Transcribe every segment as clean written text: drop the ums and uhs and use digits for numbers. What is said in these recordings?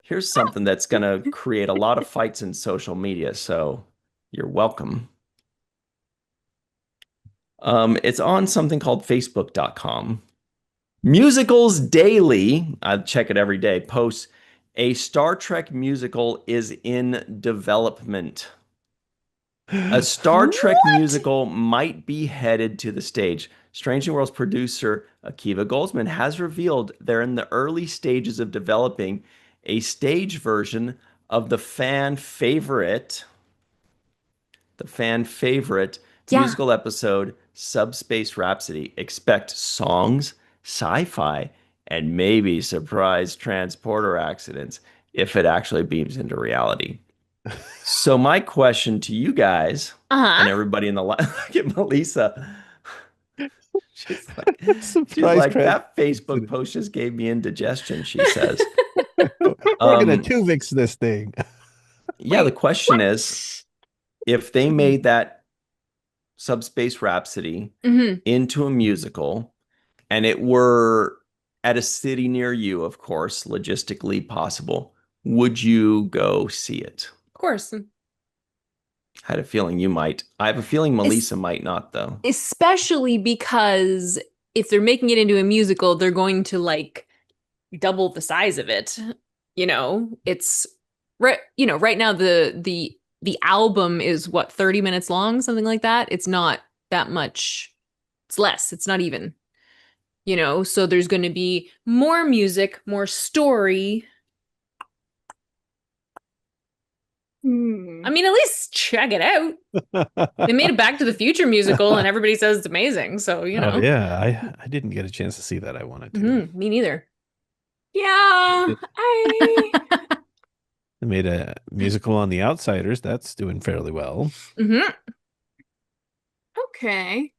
Here's something that's going to create a lot of fights in social media, so you're welcome. It's on something called Facebook.com. Musicals Daily, I check it every day, posts a Star Trek musical is in development. A Star Trek What? musical might be headed to the stage. Strange New Worlds producer Akiva Goldsman has revealed they're in the early stages of developing a stage version of the fan favorite Yeah. musical episode Subspace Rhapsody. Expect songs, sci-fi, and maybe surprise transporter accidents if it actually beams into reality. So my question to you guys Uh-huh. and everybody in the line, look at Melissa. She's like, she's Surprise like, trans. that Facebook post just gave me indigestion, she says. We're gonna Um, two-mix this thing. yeah, the Wait, question is, what? if they made that Subspace Rhapsody Hmm. into a musical and it were at a city near you, of course, logistically possible, would you go see it? Of course. I had a feeling you might. I have a feeling Es Melissa might not, though. Especially because if they're making it into a musical, they're going to like double the size of it. It's right now the album is what, 30 minutes long, something like that. It's not that much. It's less. It's not even, so there's going to be more music, more story. I Hmm. mean, at least check it out. They made a Back to the Future musical and everybody says it's amazing. So, Oh yeah, I didn't get a chance to see that. I wanted to. Me neither. Yeah, I They made a musical on The Outsiders. That's doing fairly well. Hmm. okay,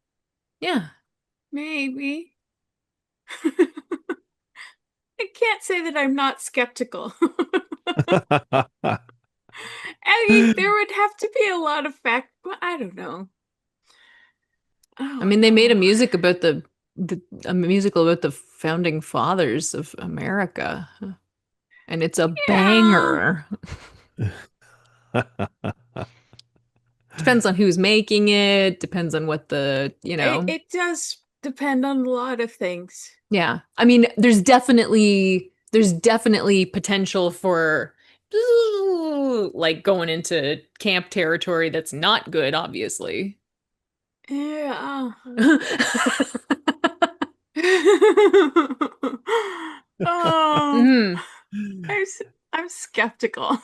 Yeah. maybe. I can't say that I'm not skeptical. I mean, there would have to be a lot of fact, but I don't know. I I don't mean, they made a know. music about a musical about the founding fathers of America, and it's a Yeah, banger. Depends on who's making it, depends on what it does depend on a lot of things. yeah. I mean, there's definitely potential for like going into camp territory that's not good, obviously. Yeah. Oh, Hmm. I'm skeptical.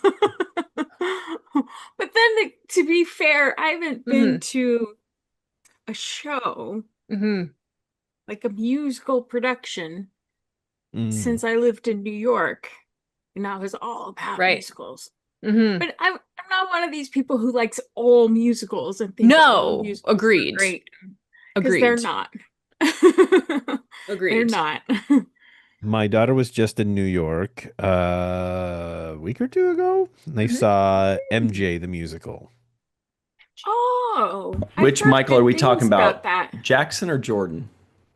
But then to be fair, I haven't been Hmm. to a show, Hmm. like a musical production, Mm. since I lived in New York, and I was all about Right. musicals. Hmm. But I'm not one of these people who likes all musicals and thinks all No, musicals are agreed. great, because they're Agreed. not. They're Agreed. not. My daughter was just in New York a week or two ago. They saw MJ the musical. Oh, I've Which heard Michael are good we talking things about about? that. Jackson or Jordan?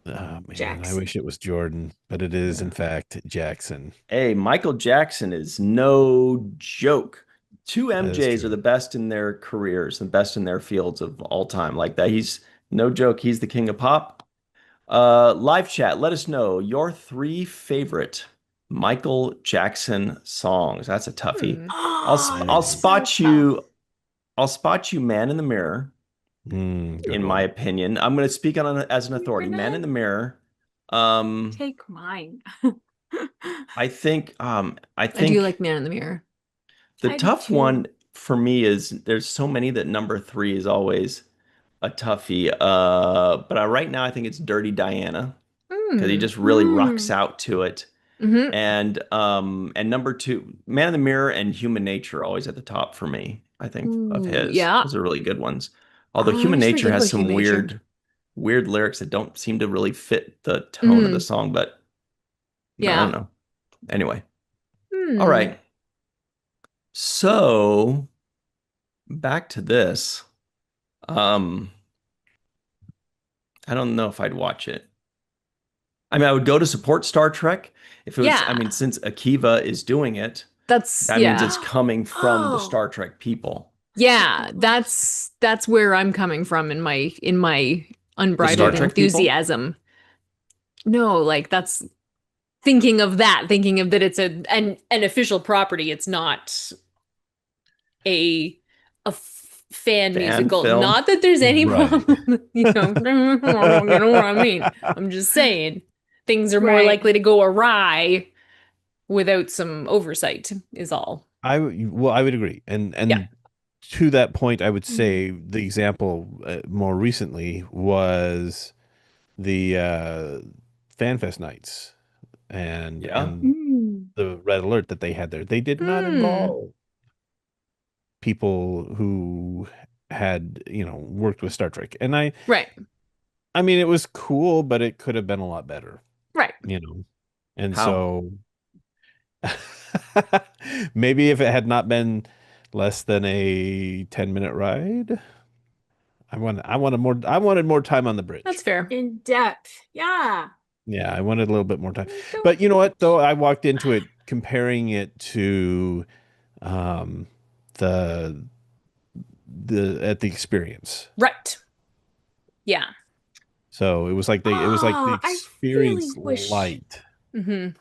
Oh man, I Jackson. wish it was Jordan, but it is in Yeah. fact Jackson. Hey, Michael Jackson is no joke. Two That is MJs are true. the best in their careers, the best in their fields of all time. Like that, he's no joke. He's the king of pop. Live chat, let us know your three favorite Michael Jackson songs. That's a toughie. Hmm. Oh, I'll that's so spot tough. you. I'll spot you, Man in the Mirror. Good In my one. opinion, I'm going to speak on as an You're authority. Man gonna in the Mirror. Um, take mine. I I do think like Man in the Mirror. the I do tough too. one for me is there's so many that number three is always a toughie. But right now I think it's Dirty Diana because he Hmm. just really rocks Hmm. out to it. Hmm. And number two, Man in the Mirror and Human Nature are always at the top for me, I think, of Ooh, his. yeah. Those are really good ones. Oh, Although I Human always Nature forget has about some Human Nature. weird lyrics that don't seem to really fit the tone of the Hmm. song, but I don't Yeah. know. Anyway, all Hmm. right. So back to this. Um, I don't know if I'd watch it. I mean, I would go to support Star Trek if it was, I mean, Yeah. since Akiva is doing it. That's That yeah. means it's coming from the Oh. Star Trek people. Yeah, that's where I'm coming from in my unbridled Trek people? enthusiasm. No, like that's thinking of that it's an official property. It's not a fan musical. film? Not that there's any Right. problem, you know what I mean. I'm just saying things are more Right. likely to go awry without some oversight is all. I would agree, and Yeah. to that point, I would say the example more recently was the FanFest nights and Yeah. the red alert that they had there. They did not Hmm. involve people who had worked with Star Trek, and Right. I mean it was cool, but it could have been a lot better, Right. and How? so maybe if it had not been less than a 10-minute ride. I wanted more time on the bridge. That's fair. In depth. Yeah. Yeah, I wanted a little bit more time. Don't- But you know what though? I walked into it comparing it to the the experience. Right. Yeah. So it was like the I experience really wish- light. Mm-hmm.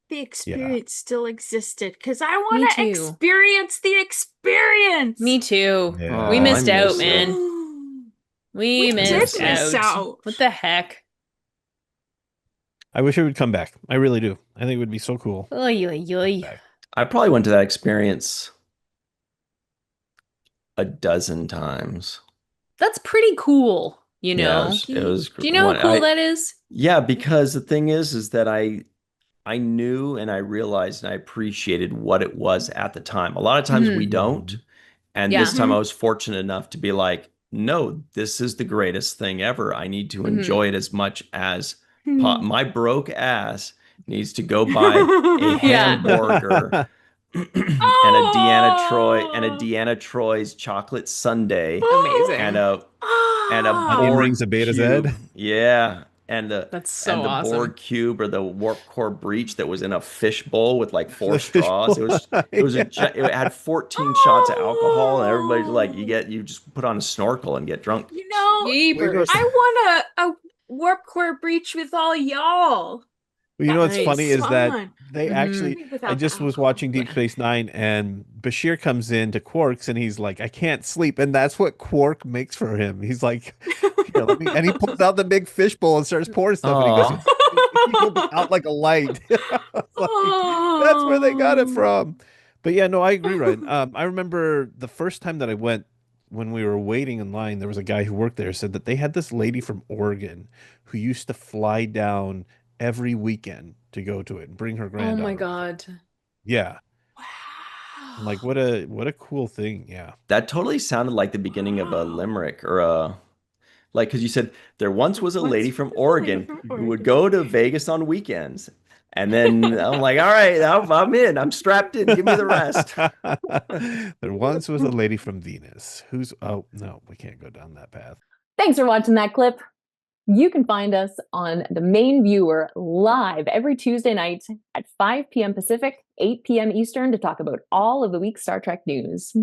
The experience still existed because I Me want to too. experience the experience. Me too. Yeah. We Oh, missed I out, miss it. man. We We missed did miss out. What the heck? I wish it would come back. I really do. I think it would be so cool. Oy, oy, oy. Back. I probably went to that experience a dozen times. That's pretty cool, you Yeah, know? it was Do you know how cool that is? Yeah, because the thing is that I knew and I realized and I appreciated what it was at the time. A lot of times we don't. And Yeah. this time I was fortunate enough to be like, no, this is the greatest thing ever. I need to enjoy it as much as my broke ass needs to go buy a Yeah. hamburger and a Deanna Troy's chocolate sundae Amazing. and a Onion Borg rings of Beta cube. Z? Yeah. And the That's so and the awesome. Borg cube or the warp core breach that was in a fish bowl with like 4 The fish straws. bowl. It had 14 shots of alcohol, and everybody's like, you just put on a snorkel and get drunk. You know, Jeepers. I want a warp core breach with all y'all. Well, you know what's Nice. funny is that Fun. they Mhm. actually. Without I the just was alcohol. watching Deep Space Nine, and Bashir comes in to Quark's, and he's like, "I can't sleep," and that's what Quark makes for him. He's like, "Here, let me," and he pulls out the big fishbowl and starts pouring stuff, and he goes, "He goes out like a light." Like, that's where they got it from. But yeah, no, I agree, Ryan. I remember the first time that I went when we were waiting in line, there was a guy who worked there said that they had this lady from Oregon who used to fly down every weekend to go to it and bring her Oh granddaughter. my God. Yeah. Wow. I'm like, what a cool thing. Yeah. That totally sounded like the beginning of a limerick or like, because you said there once was a lady from Oregon who would go to Vegas on weekends. And then I'm like, all right, I'm in. I'm strapped in. Give me the rest. There once was a lady from Venus oh no, we can't go down that path. Thanks for watching that clip. You can find us on the main viewer live every Tuesday night at 5 p.m. Pacific, 8 p.m. Eastern to talk about all of the week's Star Trek news.